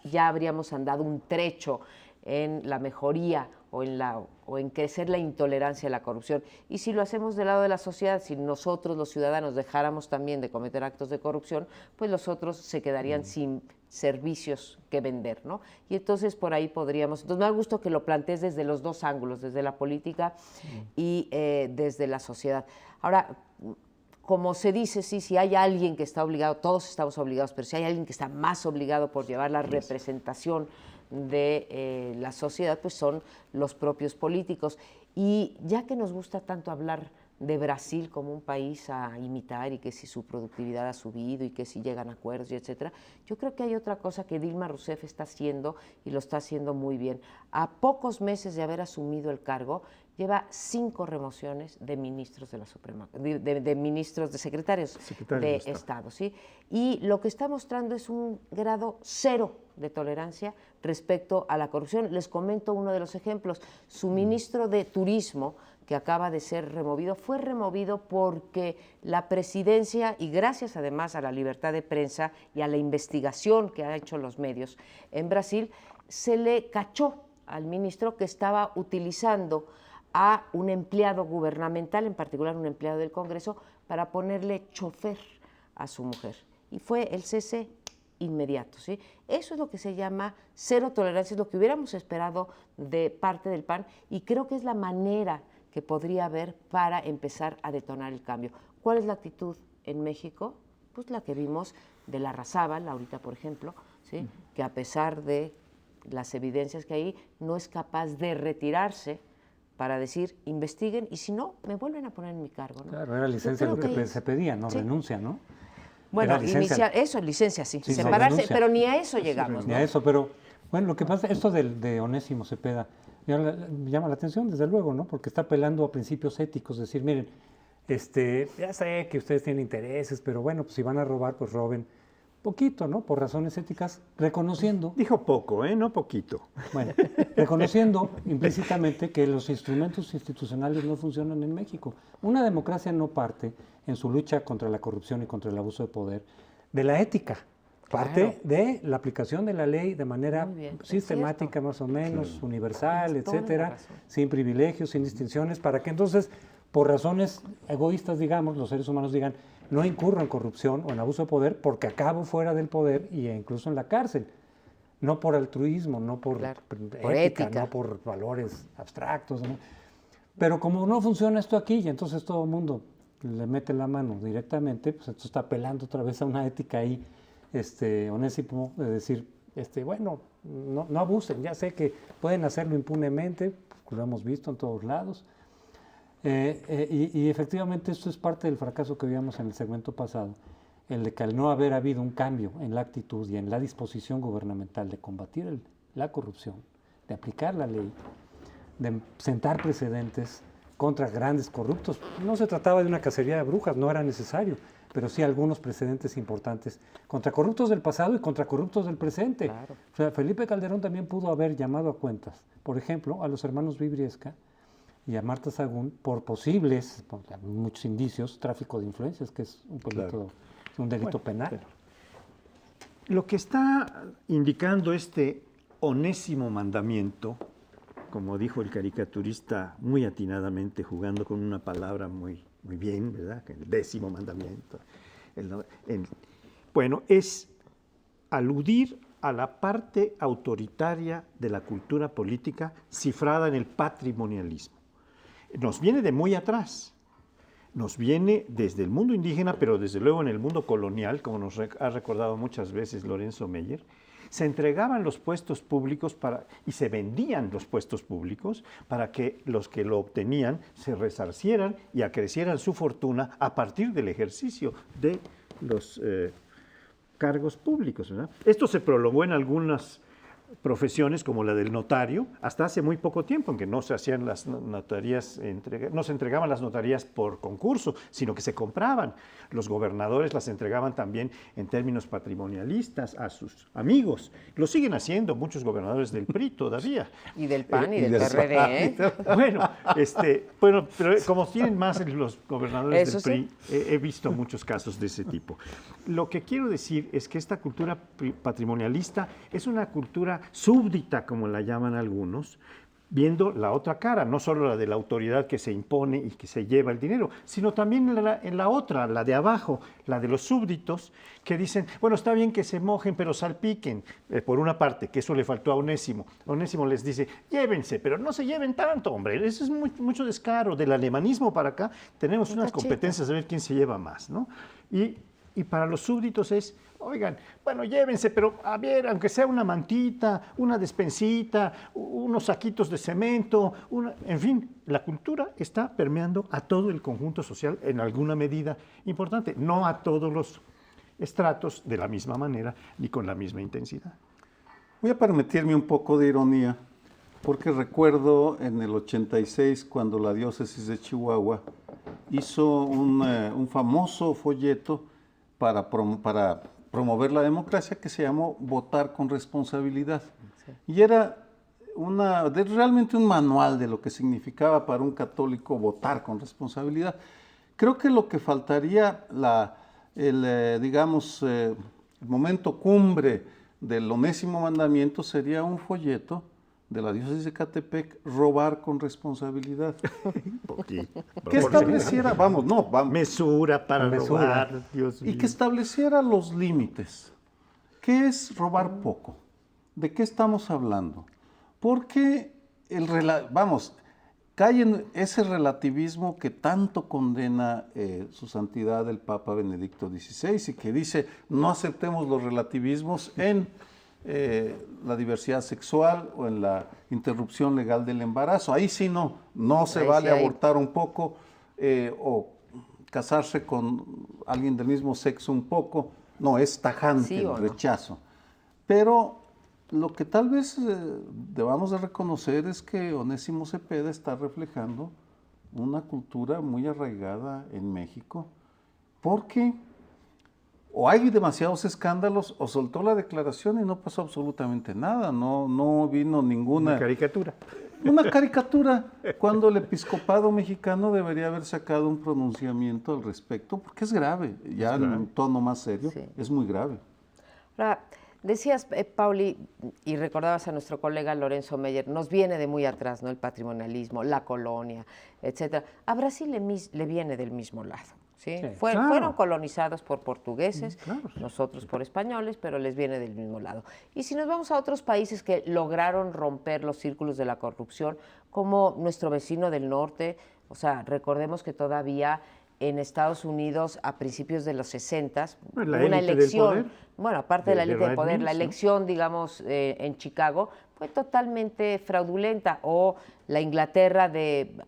Speaker 2: ya habríamos andado un trecho en la mejoría o en crecer la intolerancia a la corrupción. Y si lo hacemos del lado de la sociedad, si nosotros los ciudadanos dejáramos también de cometer actos de corrupción, pues los otros se quedarían sin servicios que vender, ¿no? Y entonces por ahí podríamos, entonces me da gusto que lo plantees desde los dos ángulos, desde la política y desde la sociedad. Ahora, como se dice, sí, si hay alguien que está obligado, todos estamos obligados, pero si hay alguien que está más obligado por llevar la representación de la sociedad, pues son los propios políticos. Y ya que nos gusta tanto hablar de Brasil como un país a imitar y que si su productividad ha subido y que si llegan a acuerdos y etcétera, yo creo que hay otra cosa que Dilma Rousseff está haciendo y lo está haciendo muy bien. A pocos meses de haber asumido el cargo, lleva 5 remociones de ministros de la Suprema, de ministros, de secretarios de Estado, ¿sí? Y lo que está mostrando es un grado 0 de tolerancia respecto a la corrupción. Les comento uno de los ejemplos. Su ministro de Turismo, que acaba de ser removido, fue removido porque la presidencia, y gracias además a la libertad de prensa y a la investigación que han hecho los medios en Brasil, se le cachó al ministro que estaba utilizando a un empleado gubernamental, en particular un empleado del Congreso, para ponerle chofer a su mujer. Y fue el cese inmediato, ¿sí? Eso es lo que se llama cero tolerancia, es lo que hubiéramos esperado de parte del PAN, y creo que es la manera que podría haber para empezar a detonar el cambio. ¿Cuál es la actitud en México? Pues la que vimos de Larrazábal, ahorita por ejemplo, ¿sí? Que a pesar de las evidencias que hay, no es capaz de retirarse para decir, investiguen, y si no, me vuelven a poner en mi cargo, ¿no?
Speaker 1: Claro, era licencia lo que se pedía, ¿no? Sí. Renuncia, ¿no?
Speaker 2: Bueno, iniciar, eso, licencia, sí, separarse, pero ni a eso llegamos,
Speaker 1: ni a eso, pero bueno, lo que pasa, esto de Onésimo Cepeda, me llama la atención, desde luego, ¿no? Porque está apelando a principios éticos, decir, miren, ya sé que ustedes tienen intereses, pero bueno, pues si van a robar, pues roben poquito, ¿no? Por razones éticas, reconociendo.
Speaker 4: Dijo poco, no poquito.
Speaker 1: Bueno, reconociendo implícitamente que los instrumentos institucionales no funcionan en México. Una democracia no parte, en su lucha contra la corrupción y contra el abuso de poder, de la ética. Parte de la aplicación de la ley de manera sistemática, más o menos, universal, etcétera, sin privilegios, sin distinciones, para que entonces, por razones egoístas, digamos, los seres humanos digan, no incurro en corrupción o en abuso de poder porque acabo fuera del poder e incluso en la cárcel. No por altruismo, no por ética, no por valores abstractos, ¿no? Pero como no funciona esto aquí y entonces todo el mundo le mete la mano directamente, pues esto está apelando otra vez a una ética ahí, Onésimo, de decir, bueno, no abusen, ya sé que pueden hacerlo impunemente, pues lo hemos visto en todos lados. Y efectivamente esto es parte del fracaso que vimos en el segmento pasado, el de que al no haber habido un cambio en la actitud y en la disposición gubernamental de combatir la corrupción, de aplicar la ley, de sentar precedentes contra grandes corruptos. No se trataba de una cacería de brujas, no era necesario, pero sí algunos precedentes importantes contra corruptos del pasado y contra corruptos del presente.
Speaker 2: Claro.
Speaker 1: O sea, Felipe Calderón también pudo haber llamado a cuentas, por ejemplo, a los hermanos Vibriesca y a Marta Sagún por posibles, por muchos indicios, tráfico de influencias, que es un delito penal.
Speaker 4: Lo que está indicando este onésimo mandamiento, como dijo el caricaturista muy atinadamente, jugando con una palabra muy bien, ¿verdad? El 10º mandamiento. Bueno, es aludir a la parte autoritaria de la cultura política cifrada en el patrimonialismo. Nos viene de muy atrás, nos viene desde el mundo indígena, pero desde luego en el mundo colonial, como nos ha recordado muchas veces Lorenzo Meyer. Se entregaban los puestos públicos y se vendían los puestos públicos para que los que lo obtenían se resarcieran y acrecieran su fortuna a partir del ejercicio de los cargos públicos, ¿verdad? Esto se prolongó en algunas profesiones como la del notario hasta hace muy poco tiempo, en que no se hacían las notarías, no se entregaban las notarías por concurso, sino que se compraban. Los gobernadores las entregaban también en términos patrimonialistas a sus amigos. Lo siguen haciendo muchos gobernadores del PRI todavía.
Speaker 2: Y del PAN y del PRD, ¿eh?
Speaker 4: Bueno, pero como tienen más los gobernadores del PRI, he visto muchos casos de ese tipo. Lo que quiero decir es que esta cultura patrimonialista es una cultura súbdita, como la llaman algunos, viendo la otra cara, no solo la de la autoridad que se impone y que se lleva el dinero, sino también en la otra, la de abajo, la de los súbditos, que dicen, bueno, está bien que se mojen, pero salpiquen, por una parte, que eso le faltó a Onésimo. Onésimo les dice, llévense, pero no se lleven tanto, hombre, eso es mucho descaro. Del alemanismo para acá tenemos unas competencias de ver quién se lleva más, ¿no? Y para los súbditos es, oigan, bueno, llévense, pero a ver, aunque sea una mantita, una despensita, unos saquitos de cemento, en fin, la cultura está permeando a todo el conjunto social en alguna medida importante, no a todos los estratos de la misma manera ni con la misma intensidad.
Speaker 3: Voy a permitirme un poco de ironía, porque recuerdo en el 86, cuando la diócesis de Chihuahua hizo un famoso folleto para promover la democracia que se llamó Votar con Responsabilidad. Sí. Y era realmente un manual de lo que significaba para un católico votar con responsabilidad. Creo que lo que faltaría, digamos, el momento cumbre del 11º mandamiento sería un folleto de la diócesis de Ecatepec, robar con responsabilidad. Que estableciera, vamos.
Speaker 4: Mesura para robar, Dios mío.
Speaker 3: Y que estableciera los límites. ¿Qué es robar poco? ¿De qué estamos hablando? Porque, cae en ese relativismo que tanto condena su santidad el Papa Benedicto XVI y que dice, no aceptemos los relativismos en la diversidad sexual o en la interrupción legal del embarazo. Ahí sí no se vale abortar un poco o casarse con alguien del mismo sexo un poco. No, es tajante el rechazo. Pero lo que tal vez debamos de reconocer es que Onésimo Cepeda está reflejando una cultura muy arraigada en México, porque o hay demasiados escándalos, o soltó la declaración y no pasó absolutamente nada, no vino ninguna...
Speaker 4: Una caricatura.
Speaker 3: Una caricatura, cuando el episcopado mexicano debería haber sacado un pronunciamiento al respecto, porque es grave, ya en un tono más serio, es muy grave.
Speaker 2: Ahora, decías, Pauli, y recordabas a nuestro colega Lorenzo Meyer, nos viene de muy atrás, ¿no? El patrimonialismo, la colonia, etcétera. A Brasil le viene del mismo lado. ¿Sí? Fueron colonizados por portugueses, nosotros por españoles, pero les viene del mismo lado. Y si nos vamos a otros países que lograron romper los círculos de la corrupción, como nuestro vecino del norte, o sea, recordemos que todavía en Estados Unidos a principios de los 60, una elección, bueno, aparte de la élite del poder, la elección, digamos, en Chicago, fue totalmente fraudulenta, o la Inglaterra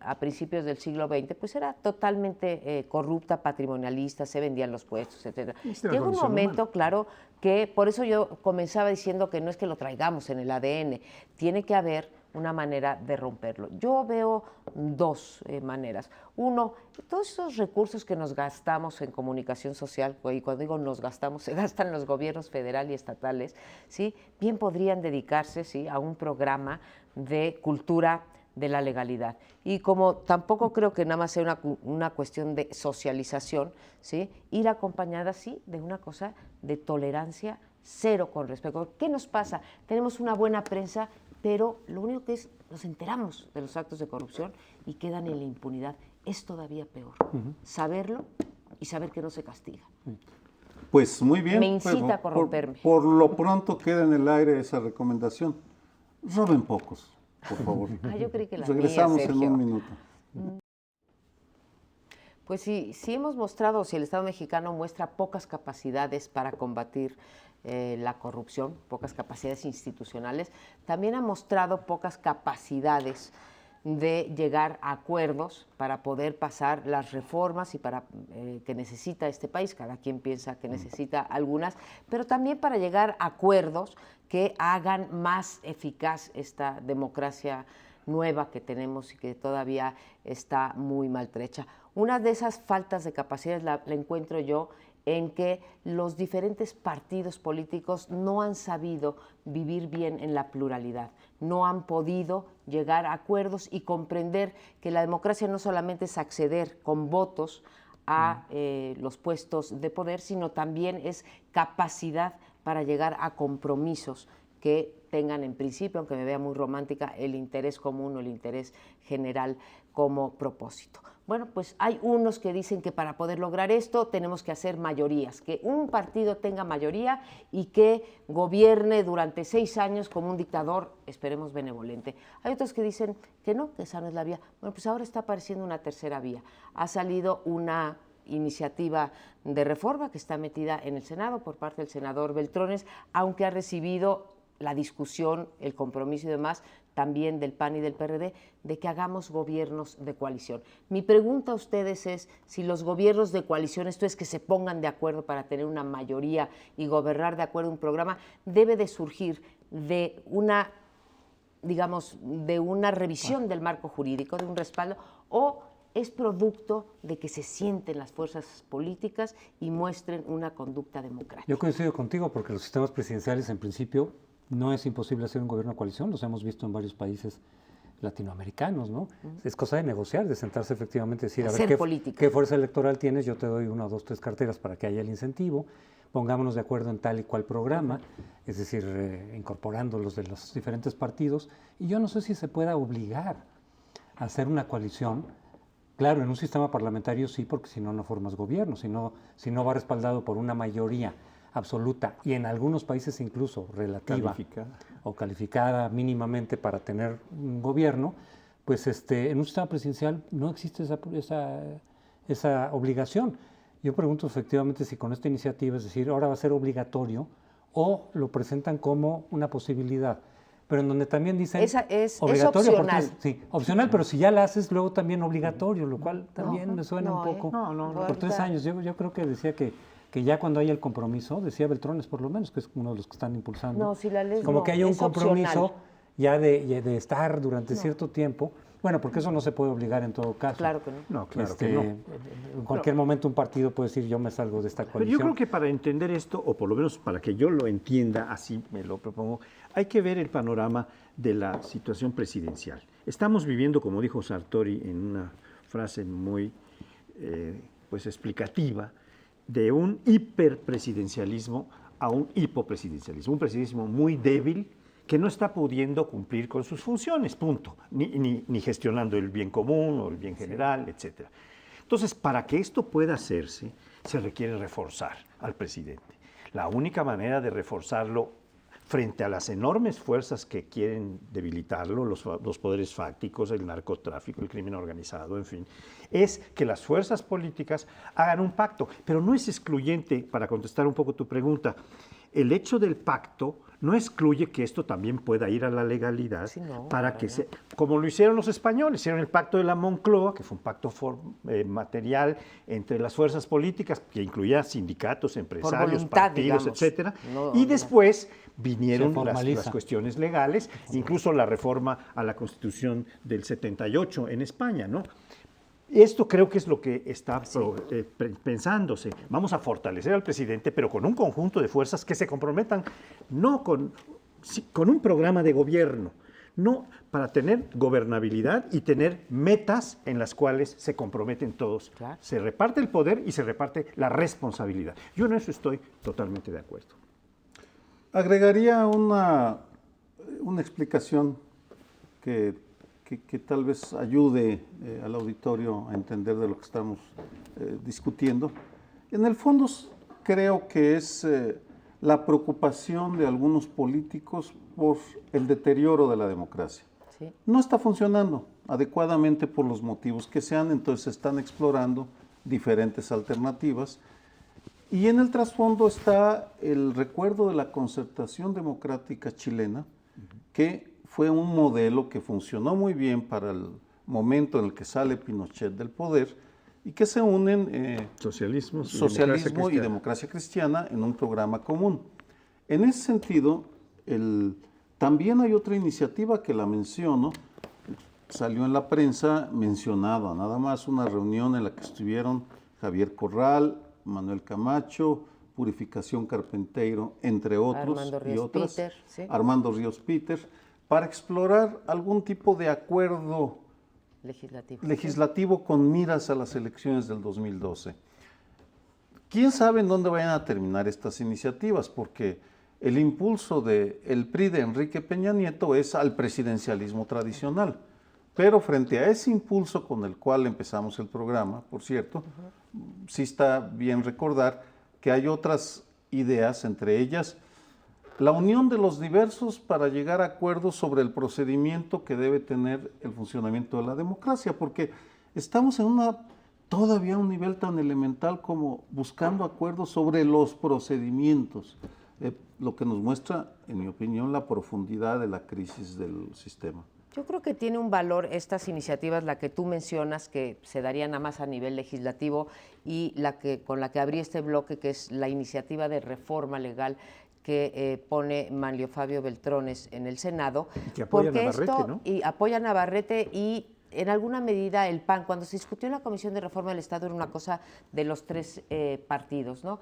Speaker 2: a principios del siglo XX, pues era totalmente corrupta, patrimonialista, se vendían los puestos, etc. Llega un momento, claro, que por eso yo comenzaba diciendo que no es que lo traigamos en el ADN, tiene que haber una manera de romperlo. Yo veo dos maneras. Uno, todos esos recursos que nos gastamos en comunicación social, y cuando digo nos gastamos, se gastan los gobiernos federal y estatales, ¿sí? Bien podrían dedicarse, ¿sí?, a un programa de cultura de la legalidad. Y como tampoco creo que nada más sea una cuestión de socialización, ¿sí?, ir acompañada, sí, de una cosa de tolerancia cero con respecto. ¿Qué nos pasa? Tenemos una buena prensa, pero lo único que es, nos enteramos de los actos de corrupción y quedan en la impunidad. Es todavía peor. Saberlo y saber que no se castiga.
Speaker 3: Pues muy bien.
Speaker 2: Me incita a corromperme.
Speaker 3: Por lo pronto queda en el aire esa recomendación. Roben pocos, por favor.
Speaker 2: Yo creí que la
Speaker 3: regresamos
Speaker 2: mía,
Speaker 3: en un minuto.
Speaker 2: Pues sí hemos mostrado, si el Estado mexicano muestra pocas capacidades para combatir la corrupción, pocas capacidades institucionales, también ha mostrado pocas capacidades de llegar a acuerdos para poder pasar las reformas y que necesita este país. Cada quien piensa que necesita algunas, pero también para llegar a acuerdos que hagan más eficaz esta democracia nueva que tenemos y que todavía está muy maltrecha. Una de esas faltas de capacidades la encuentro yo en que los diferentes partidos políticos no han sabido vivir bien en la pluralidad, no han podido llegar a acuerdos y comprender que la democracia no solamente es acceder con votos a los puestos de poder, sino también es capacidad para llegar a compromisos que tengan en principio, aunque me vea muy romántica, el interés común o el interés general como propósito. Bueno, pues hay unos que dicen que para poder lograr esto tenemos que hacer mayorías, que un partido tenga mayoría y que gobierne durante 6 años como un dictador, esperemos benevolente. Hay otros que dicen que no, que esa no es la vía. Bueno, pues ahora está apareciendo una tercera vía. Ha salido una iniciativa de reforma que está metida en el Senado por parte del senador Beltrones, aunque ha recibido la discusión, el compromiso y demás, también del PAN y del PRD, de que hagamos gobiernos de coalición. Mi pregunta a ustedes es si los gobiernos de coalición, esto es que se pongan de acuerdo para tener una mayoría y gobernar de acuerdo a un programa, debe de surgir de una, digamos, de una revisión del marco jurídico, de un respaldo, o es producto de que se sienten las fuerzas políticas y muestren una conducta democrática.
Speaker 1: Yo coincido contigo porque los sistemas presidenciales en principio no es imposible hacer un gobierno de coalición, los hemos visto en varios países latinoamericanos, ¿no? Es cosa de negociar, de sentarse efectivamente, decir, a ver, ¿qué fuerza electoral tienes? Yo te doy 1, 2, 3 carteras para que haya el incentivo, pongámonos de acuerdo en tal y cual programa, es decir, incorporando los de los diferentes partidos, y yo no sé si se pueda obligar a hacer una coalición. Claro, en un sistema parlamentario sí, porque si no, no formas gobierno, si no va respaldado por una mayoría absoluta y en algunos países incluso relativa o calificada mínimamente para tener un gobierno, pues en un sistema presidencial no existe esa obligación. Yo pregunto efectivamente si con esta iniciativa, es decir, ahora va a ser obligatorio o lo presentan como una posibilidad. Pero en donde también dicen
Speaker 2: es
Speaker 1: obligatorio,
Speaker 2: opcional.
Speaker 1: Sí, opcional, pero si ya la haces, luego también obligatorio, lo cual también me suena un poco. Por 3 años, yo creo que decía que ya cuando haya el compromiso, decía Beltrones por lo menos, que es uno de los que están impulsando,
Speaker 2: no, si la ley
Speaker 1: como
Speaker 2: no,
Speaker 1: que haya un compromiso
Speaker 2: opcional.
Speaker 1: ya de estar durante cierto tiempo. Bueno, porque eso no se puede obligar en todo caso.
Speaker 2: Claro que no.
Speaker 4: No, claro que no.
Speaker 1: En cualquier momento un partido puede decir yo me salgo de esta coalición.
Speaker 4: Pero yo creo que para entender esto, o por lo menos para que yo lo entienda, así me lo propongo, hay que ver el panorama de la situación presidencial. Estamos viviendo, como dijo Sartori en una frase muy pues explicativa, de un hiperpresidencialismo a un hipopresidencialismo, un presidencialismo muy débil que no está pudiendo cumplir con sus funciones, punto, ni gestionando el bien común o el bien general, etc. Entonces, para que esto pueda hacerse, se requiere reforzar al presidente. La única manera de reforzarlo frente a las enormes fuerzas que quieren debilitarlo, los poderes fácticos, el narcotráfico, el crimen organizado, en fin, es que las fuerzas políticas hagan un pacto. Pero no es excluyente, para contestar un poco tu pregunta, el hecho del pacto no excluye que esto también pueda ir a la legalidad para que se, como lo hicieron los españoles, hicieron el pacto de la Moncloa, que fue un pacto material entre las fuerzas políticas, que incluía sindicatos, empresarios,
Speaker 2: voluntad,
Speaker 4: partidos,
Speaker 2: digamos.
Speaker 4: etcétera, y después vinieron las
Speaker 1: formaliza.
Speaker 4: cuestiones legales, incluso la reforma a la Constitución del 78 en España, ¿no? Esto creo que es lo que está pensándose. Vamos a fortalecer al presidente, pero con un conjunto de fuerzas que se comprometan, no con un programa de gobierno, no para tener gobernabilidad y tener metas en las cuales se comprometen todos.
Speaker 2: Claro.
Speaker 4: Se reparte el poder y se reparte la responsabilidad. Yo en eso estoy totalmente de acuerdo.
Speaker 3: Agregaría una explicación que tal vez ayude al auditorio a entender de lo que estamos discutiendo. En el fondo creo que es la preocupación de algunos políticos por el deterioro de la democracia.
Speaker 2: Sí.
Speaker 3: No está funcionando adecuadamente por los motivos que sean, entonces están explorando diferentes alternativas. Y en el trasfondo está el recuerdo de la concertación democrática chilena, que fue un modelo que funcionó muy bien para el momento en el que sale Pinochet del poder y que se unen
Speaker 4: Socialismo
Speaker 3: y democracia cristiana en un programa común. En ese sentido, también hay otra iniciativa que la menciono, salió en la prensa mencionada, nada más una reunión en la que estuvieron Javier Corral, Manuel Camacho, Purificación Carpenteiro, entre otros, Armando Ríos Peter, para explorar algún tipo de acuerdo legislativo con miras a las elecciones del 2012. ¿Quién sabe en dónde vayan a terminar estas iniciativas? Porque el impulso del PRI de Enrique Peña Nieto es al presidencialismo tradicional. Pero frente a ese impulso con el cual empezamos el programa, por cierto, sí está bien recordar que hay otras ideas, entre ellas la unión de los diversos para llegar a acuerdos sobre el procedimiento que debe tener el funcionamiento de la democracia, porque estamos en todavía un nivel tan elemental como buscando acuerdos sobre los procedimientos, lo que nos muestra, en mi opinión, la profundidad de la crisis del sistema.
Speaker 2: Yo creo que tiene un valor estas iniciativas, la que tú mencionas, que se darían nada más a nivel legislativo, y con la que abrí este bloque, que es la iniciativa de reforma legal que pone Manlio Fabio Beltrones en el Senado.
Speaker 4: Y que apoya a Navarrete, ¿no?
Speaker 2: Y apoya a Navarrete y en alguna medida el PAN. Cuando se discutió en la Comisión de Reforma del Estado era una cosa de los tres partidos, ¿no?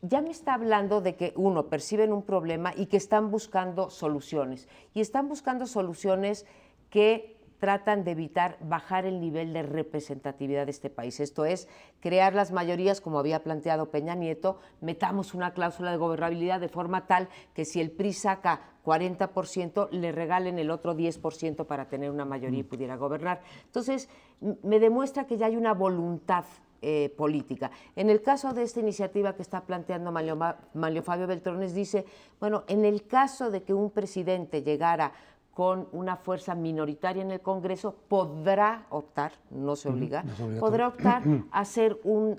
Speaker 2: Ya me está hablando de que, uno, perciben un problema y que están buscando soluciones. Y están buscando soluciones que tratan de evitar bajar el nivel de representatividad de este país. Esto es, crear las mayorías, como había planteado Peña Nieto, metamos una cláusula de gobernabilidad de forma tal que si el PRI saca 40%, le regalen el otro 10% para tener una mayoría y pudiera gobernar. Entonces, me demuestra que ya hay una voluntad política. En el caso de esta iniciativa que está planteando Manlio Fabio Beltrones, dice, bueno, en el caso de que un presidente llegara con una fuerza minoritaria en el Congreso, podrá optar, no se obliga, podrá optar a hacer un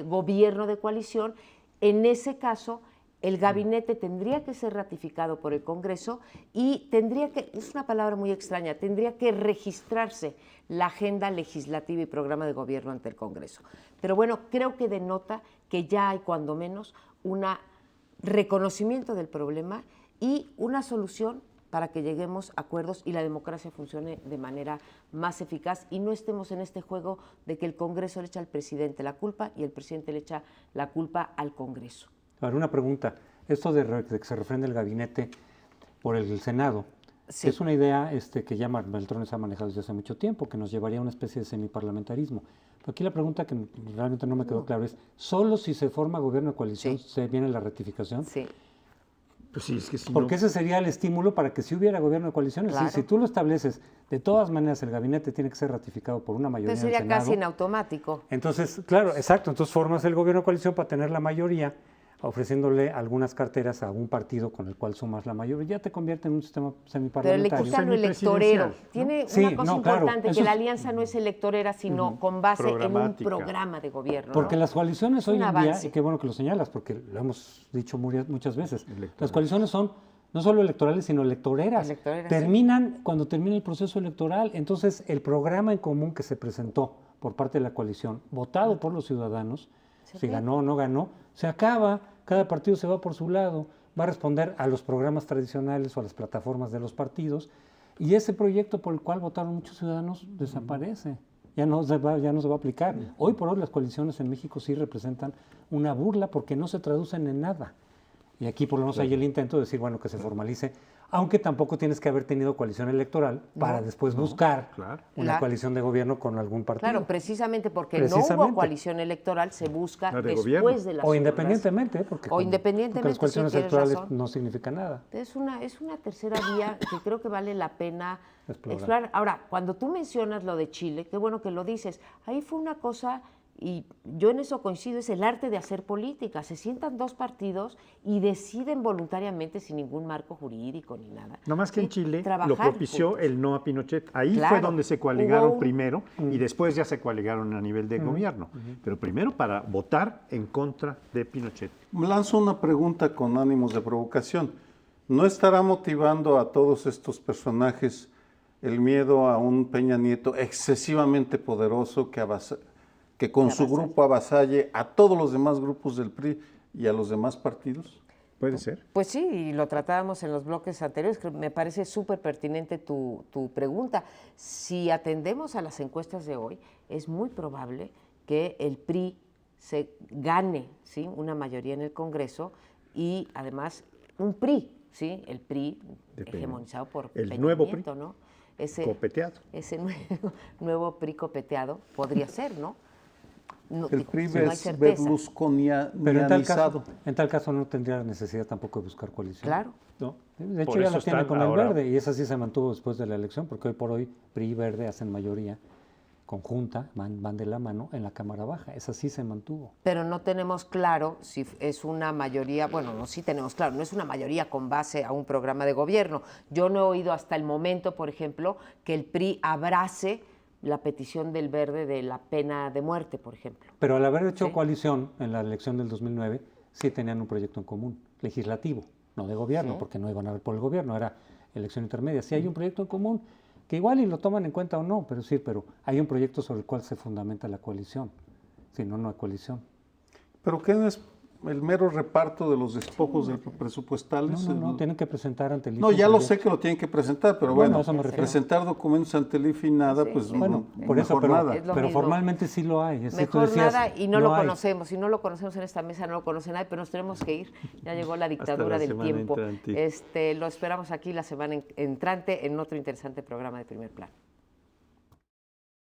Speaker 2: gobierno de coalición. En ese caso, el gabinete tendría que ser ratificado por el Congreso y tendría que, es una palabra muy extraña, tendría que registrarse la agenda legislativa y programa de gobierno ante el Congreso. Pero bueno, creo que denota que ya hay cuando menos un reconocimiento del problema y una solución para que lleguemos a acuerdos y la democracia funcione de manera más eficaz y no estemos en este juego de que el Congreso le echa al presidente la culpa y el presidente le echa la culpa al Congreso.
Speaker 1: Ahora, una pregunta. Esto de que se refrende el gabinete por el Senado,
Speaker 2: Sí.
Speaker 1: es una idea que ya Beltrones ha manejado desde hace mucho tiempo, que nos llevaría a una especie de semiparlamentarismo. Pero aquí la pregunta que realmente no me quedó claro es, ¿solo si se forma gobierno de coalición se viene la ratificación?
Speaker 2: Sí.
Speaker 4: Pues sí, es que si
Speaker 1: Porque
Speaker 4: no,
Speaker 1: ese sería el estímulo para que si hubiera gobierno de coalición.
Speaker 2: Claro.
Speaker 1: Si tú lo estableces, de todas maneras el gabinete tiene que ser ratificado por una mayoría
Speaker 2: Entonces
Speaker 1: en el
Speaker 2: sería
Speaker 1: Senado.
Speaker 2: casi en automático.
Speaker 1: Entonces, claro, exacto. Entonces formas el gobierno de coalición para tener la mayoría, ofreciéndole algunas carteras a un partido con el cual sumas la mayoría. Ya te convierte en un sistema
Speaker 2: Pero le
Speaker 1: semiparlamentario.
Speaker 2: quitan lo electorero.
Speaker 4: Semipresidencial, ¿no?
Speaker 2: Tiene
Speaker 1: Sí,
Speaker 2: una cosa
Speaker 1: no, claro,
Speaker 2: importante,
Speaker 1: eso
Speaker 2: que la
Speaker 1: es-
Speaker 2: alianza no es electorera, sino con base en un
Speaker 4: Programática.
Speaker 2: programa de gobierno.
Speaker 1: Porque
Speaker 2: ¿no?
Speaker 1: las coaliciones
Speaker 2: Es
Speaker 1: hoy
Speaker 2: un
Speaker 1: en día,
Speaker 2: avance.
Speaker 1: y qué bueno que lo señalas, porque lo hemos dicho muchas veces,
Speaker 4: Electorales.
Speaker 1: las coaliciones son no solo electorales, sino electoreras.
Speaker 2: Electoreras,
Speaker 1: Terminan cuando termina el proceso electoral. Entonces, el programa en común que se presentó por parte de la coalición, votado por los ciudadanos, si ganó o no ganó, se acaba, cada partido se va por su lado, va a responder a los programas tradicionales o a las plataformas de los partidos, y ese proyecto por el cual votaron muchos ciudadanos desaparece. Ya no se va a aplicar. Hoy por hoy las coaliciones en México sí representan una burla porque no se traducen en nada. Y aquí por lo menos hay el intento de decir, bueno, que se formalice, aunque tampoco tienes que haber tenido coalición electoral para después buscar
Speaker 4: claro.
Speaker 1: una coalición de gobierno con algún partido.
Speaker 2: Claro, precisamente porque no
Speaker 1: Precisamente.
Speaker 2: hubo coalición electoral, se busca
Speaker 4: La de
Speaker 2: después
Speaker 4: gobierno.
Speaker 2: de las
Speaker 1: O
Speaker 2: urnas.
Speaker 1: independientemente, porque,
Speaker 2: O independientemente,
Speaker 1: porque las coaliciones
Speaker 2: sí, tienes
Speaker 1: electorales
Speaker 2: razón.
Speaker 1: no significan nada.
Speaker 2: Es una tercera vía que creo que vale la pena
Speaker 1: Explorar.
Speaker 2: explorar. Ahora, cuando tú mencionas lo de Chile, qué bueno que lo dices, ahí fue una cosa, y yo en eso coincido, es el arte de hacer política. Se sientan dos partidos y deciden voluntariamente, sin ningún marco jurídico ni nada.
Speaker 4: No más que en
Speaker 2: ¿sí?
Speaker 4: Chile
Speaker 2: Trabajar
Speaker 4: lo propició
Speaker 2: juntos.
Speaker 4: el no a Pinochet. Ahí fue
Speaker 2: Claro,
Speaker 4: donde se coaligaron
Speaker 2: hubo un-
Speaker 4: primero y después ya se coaligaron a nivel de gobierno. Pero primero para votar en contra de Pinochet.
Speaker 3: Lanzo una pregunta con ánimos de provocación. ¿No estará motivando a todos estos personajes el miedo a un Peña Nieto excesivamente poderoso que con su grupo avasalle a todos los demás grupos del PRI y a los demás partidos?
Speaker 4: Puede ser.
Speaker 2: Pues sí, y lo tratábamos en los bloques anteriores, que me parece súper pertinente tu pregunta. Si atendemos a las encuestas de hoy, es muy probable que el PRI se gane, ¿sí?, una mayoría en el Congreso y además un PRI, ¿sí?, el PRI
Speaker 4: De Peña.
Speaker 2: hegemonizado por
Speaker 4: El
Speaker 2: Peña
Speaker 4: nuevo
Speaker 2: Nieto,
Speaker 4: PRI.
Speaker 2: ¿no?
Speaker 4: Copeteado.
Speaker 2: Ese nuevo PRI copeteado podría ser, ¿no? No,
Speaker 3: El PRI
Speaker 2: si no hay certeza.
Speaker 1: Pero
Speaker 3: berlusconianizado.
Speaker 1: en tal caso no tendría necesidad tampoco de buscar coalición.
Speaker 2: Claro.
Speaker 1: ¿No? De hecho
Speaker 4: Por
Speaker 1: ya
Speaker 4: eso
Speaker 1: la tiene
Speaker 4: están
Speaker 1: con el
Speaker 4: ahora-
Speaker 1: Verde y esa sí se mantuvo después de la elección porque hoy por hoy PRI y Verde hacen mayoría conjunta, van de la mano en la Cámara Baja. Esa sí se mantuvo.
Speaker 2: Pero no tenemos claro si es una mayoría, bueno, no, sí tenemos claro, no es una mayoría con base a un programa de gobierno. Yo no he oído hasta el momento, por ejemplo, que el PRI abrace la petición del Verde de la pena de muerte, por ejemplo.
Speaker 1: Pero al haber hecho
Speaker 2: Sí.
Speaker 1: coalición en la elección del 2009, sí tenían un proyecto en común, legislativo, no de gobierno,
Speaker 2: Sí.
Speaker 1: porque no iban a ver por el gobierno, era elección intermedia. Sí hay un proyecto en común, que igual y lo toman en cuenta o no, pero sí, pero hay un proyecto sobre el cual se fundamenta la coalición. Si no, no hay coalición.
Speaker 3: ¿Pero qué no es el mero reparto de los despojos presupuestales?
Speaker 1: No, tienen que presentar ante el
Speaker 3: No,
Speaker 1: IFE
Speaker 3: ya lo
Speaker 1: también.
Speaker 3: sé que lo tienen que presentar, pero
Speaker 1: Bueno,
Speaker 3: bueno,
Speaker 1: a eso me refiero.
Speaker 3: presentar documentos ante el IFE y nada,
Speaker 2: Sí,
Speaker 3: pues
Speaker 2: sí.
Speaker 1: Bueno,
Speaker 3: no,
Speaker 1: por eso,
Speaker 3: mejor
Speaker 1: pero,
Speaker 3: nada.
Speaker 2: Es lo
Speaker 1: pero
Speaker 2: mismo.
Speaker 1: formalmente sí lo hay. Es decir, tú
Speaker 2: Mejor
Speaker 1: decías,
Speaker 2: nada y no lo
Speaker 1: hay.
Speaker 2: conocemos. Si no lo conocemos en esta mesa, no lo conoce nadie, pero nos tenemos que ir. Ya llegó la dictadura
Speaker 4: la
Speaker 2: del
Speaker 4: semana
Speaker 2: tiempo.
Speaker 4: entrante.
Speaker 2: Lo esperamos aquí la semana entrante en otro interesante programa de Primer Plano.